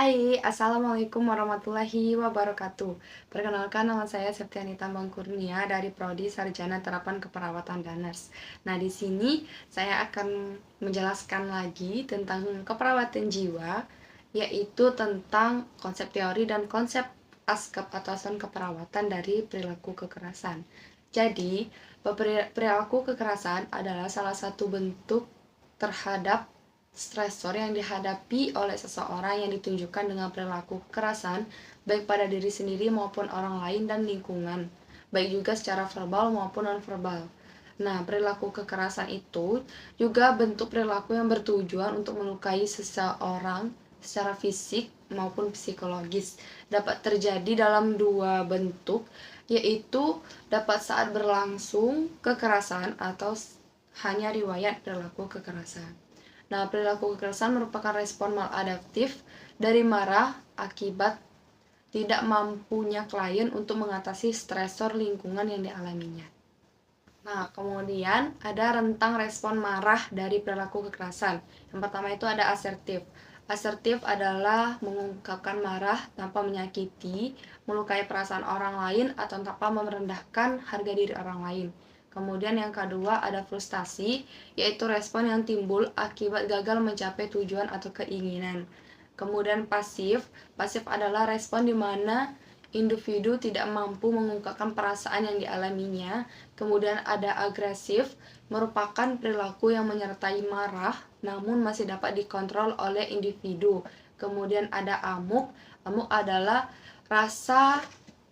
Hai, Assalamualaikum warahmatullahi wabarakatuh. Perkenalkan, nama saya Septiani Tambang Kurnia dari Prodi Sarjana Terapan Keperawatan Daners. Nah, di sini saya akan menjelaskan lagi tentang keperawatan jiwa, yaitu tentang konsep teori dan konsep ASKEP atau asuhan keperawatan dari perilaku kekerasan. Jadi, perilaku kekerasan adalah salah satu bentuk terhadap stresor yang dihadapi oleh seseorang yang ditunjukkan dengan perilaku kekerasan, baik pada diri sendiri maupun orang lain dan lingkungan, baik juga secara verbal maupun nonverbal. Nah, perilaku kekerasan itu juga bentuk perilaku yang bertujuan untuk melukai seseorang secara fisik maupun psikologis. Dapat terjadi dalam dua bentuk, yaitu dapat saat berlangsung kekerasan atau hanya riwayat perilaku kekerasan. Nah, perilaku kekerasan merupakan respon maladaptif dari marah akibat tidak mampunya klien untuk mengatasi stresor lingkungan yang dialaminya. Nah, kemudian ada rentang respon marah dari perilaku kekerasan. Yang pertama itu ada asertif. Asertif adalah mengungkapkan marah tanpa menyakiti, melukai perasaan orang lain, atau tanpa merendahkan harga diri orang lain. Kemudian yang kedua ada frustasi, yaitu respon yang timbul akibat gagal mencapai tujuan atau keinginan. Kemudian pasif, pasif adalah respon di mana individu tidak mampu mengungkapkan perasaan yang dialaminya. Kemudian ada agresif, merupakan perilaku yang menyertai marah namun masih dapat dikontrol oleh individu. Kemudian ada amuk, amuk adalah rasa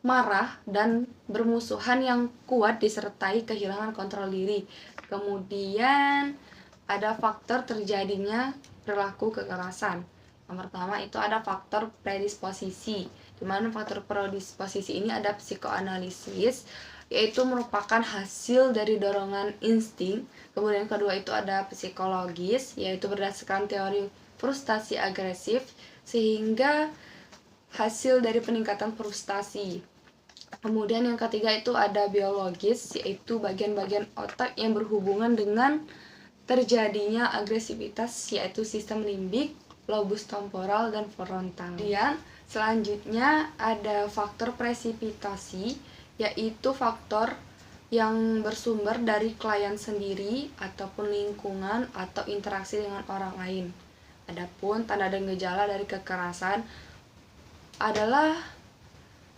marah dan bermusuhan yang kuat disertai kehilangan kontrol diri. Kemudian ada faktor terjadinya perilaku kekerasan. Yang pertama itu ada faktor predisposisi, di mana faktor predisposisi ini ada psikoanalisis, yaitu merupakan hasil dari dorongan insting. Kemudian kedua itu ada psikologis, yaitu berdasarkan teori frustasi agresif, sehingga hasil dari peningkatan frustasi. Kemudian yang ketiga itu ada biologis, yaitu bagian-bagian otak yang berhubungan dengan terjadinya agresivitas, yaitu sistem limbik, lobus temporal, dan frontal. Kemudian selanjutnya ada faktor presipitasi, yaitu faktor yang bersumber dari klien sendiri ataupun lingkungan atau interaksi dengan orang lain. Adapun tanda dan gejala dari kekerasan adalah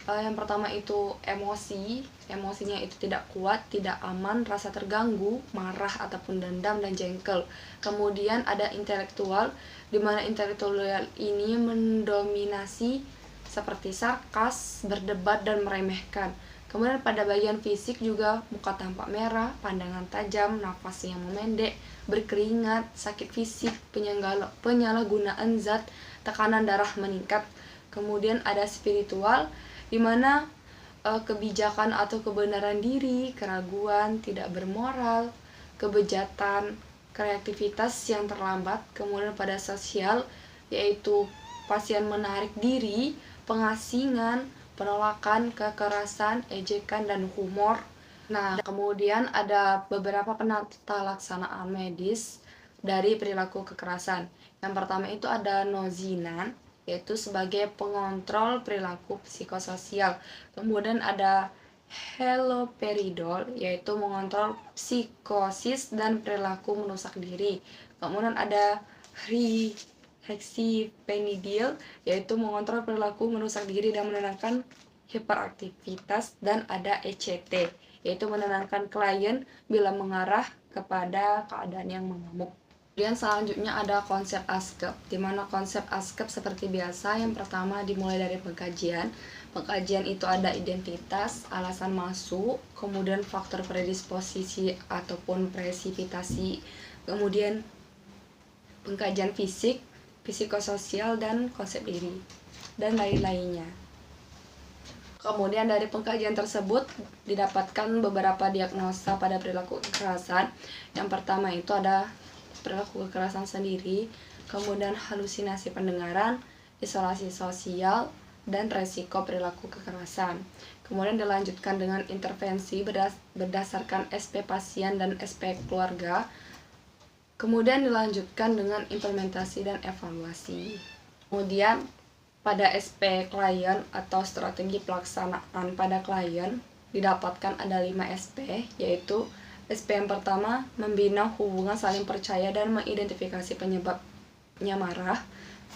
yang pertama itu emosi, emosinya itu tidak kuat, tidak aman, rasa terganggu, marah ataupun dendam dan jengkel. Kemudian ada intelektual, di mana intelektual ini mendominasi seperti sarkas, berdebat dan meremehkan. Kemudian pada bagian fisik juga muka tampak merah, pandangan tajam, nafas yang memendek, berkeringat, sakit fisik, penyalahgunaan zat, tekanan darah meningkat. Kemudian ada spiritual, di mana kebijakan atau kebenaran diri, keraguan, tidak bermoral, kebejatan, kreativitas yang terlambat. Kemudian pada sosial, yaitu pasien menarik diri, pengasingan, penolakan, kekerasan, ejekan, dan humor. Nah, kemudian ada beberapa penata laksanaan medis dari perilaku kekerasan. Yang pertama itu ada nozinan, yaitu sebagai pengontrol perilaku psikososial. Kemudian ada haloperidol, yaitu mengontrol psikosis dan perilaku merusak diri. Kemudian ada hexapenidil, yaitu mengontrol perilaku merusak diri dan menenangkan hiperaktivitas. Dan ada ECT, yaitu menenangkan klien bila mengarah kepada keadaan yang mengamuk. Kemudian selanjutnya ada konsep ASKEP, di mana konsep ASKEP seperti biasa. Yang pertama dimulai dari pengkajian. Pengkajian itu ada identitas, alasan masuk, kemudian faktor predisposisi ataupun presipitasi, kemudian pengkajian fisik, psikososial, dan konsep diri, dan lain-lainnya. Kemudian dari pengkajian tersebut didapatkan beberapa diagnosa pada perilaku kekerasan. Yang pertama itu ada perilaku kekerasan sendiri, kemudian halusinasi pendengaran, isolasi sosial, dan resiko perilaku kekerasan. Kemudian dilanjutkan dengan intervensi berdasarkan SP pasien dan SP keluarga. Kemudian dilanjutkan dengan implementasi dan evaluasi. Kemudian Pada SP klien atau strategi pelaksanaan pada klien didapatkan ada 5 SP, yaitu SP yang pertama membina hubungan saling percaya dan mengidentifikasi penyebabnya marah.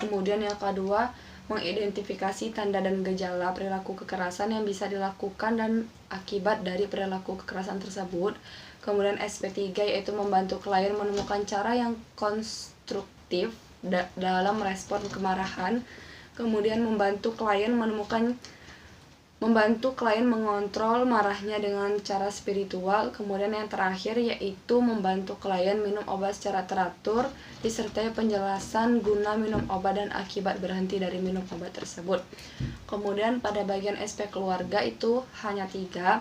Kemudian yang kedua, mengidentifikasi tanda dan gejala perilaku kekerasan yang bisa dilakukan dan akibat dari perilaku kekerasan tersebut. Kemudian SP3 yaitu membantu klien menemukan cara yang konstruktif dalam respon kemarahan. Kemudian membantu klien mengontrol marahnya dengan cara spiritual. Kemudian yang terakhir yaitu membantu klien minum obat secara teratur, disertai penjelasan guna minum obat dan akibat berhenti dari minum obat tersebut. Kemudian pada bagian SP keluarga itu hanya 3.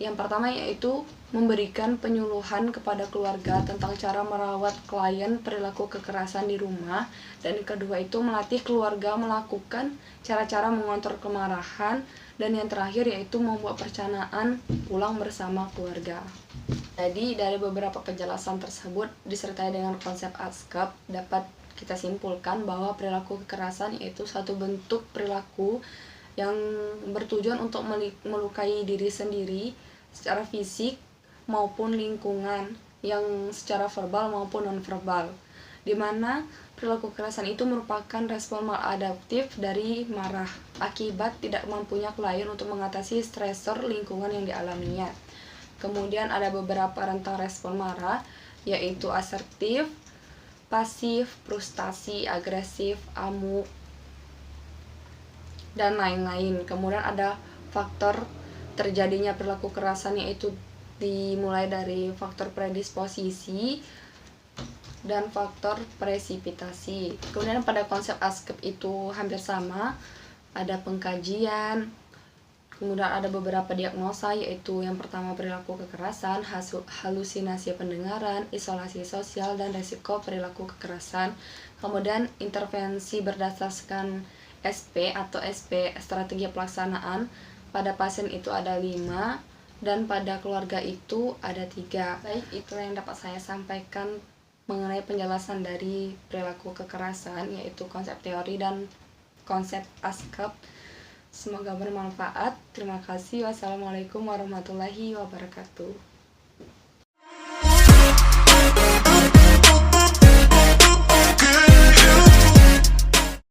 Yang pertama yaitu memberikan penyuluhan kepada keluarga tentang cara merawat klien perilaku kekerasan di rumah, dan yang kedua itu melatih keluarga melakukan cara-cara mengontrol kemarahan, dan yang terakhir yaitu membuat perencanaan pulang bersama keluarga. Jadi dari beberapa penjelasan tersebut disertai dengan konsep ASCAP dapat kita simpulkan bahwa perilaku kekerasan yaitu satu bentuk perilaku yang bertujuan untuk melukai diri sendiri secara fisik maupun lingkungan, yang secara verbal maupun nonverbal, di mana perilaku kekerasan itu merupakan respon maladaptif dari marah akibat tidak mampunya klien untuk mengatasi stresor lingkungan yang dialaminya. Kemudian ada beberapa rentang respon marah, yaitu asertif, pasif, frustasi, agresif, amuk, dan lain-lain. Kemudian ada faktor terjadinya perilaku kekerasan, yaitu dimulai dari faktor predisposisi dan faktor presipitasi. Kemudian pada konsep ASCAP itu hampir sama, ada pengkajian, kemudian ada beberapa diagnosa, yaitu yang pertama perilaku kekerasan, halusinasi pendengaran, isolasi sosial, dan resiko perilaku kekerasan. Kemudian intervensi berdasarkan SP atau SP strategi pelaksanaan pada pasien itu ada 5, dan pada keluarga itu ada 3. Baik, itulah yang dapat saya sampaikan mengenai penjelasan dari perilaku kekerasan, yaitu konsep teori dan konsep ASCAP. Semoga bermanfaat. Terima kasih. Wassalamualaikum warahmatullahi wabarakatuh.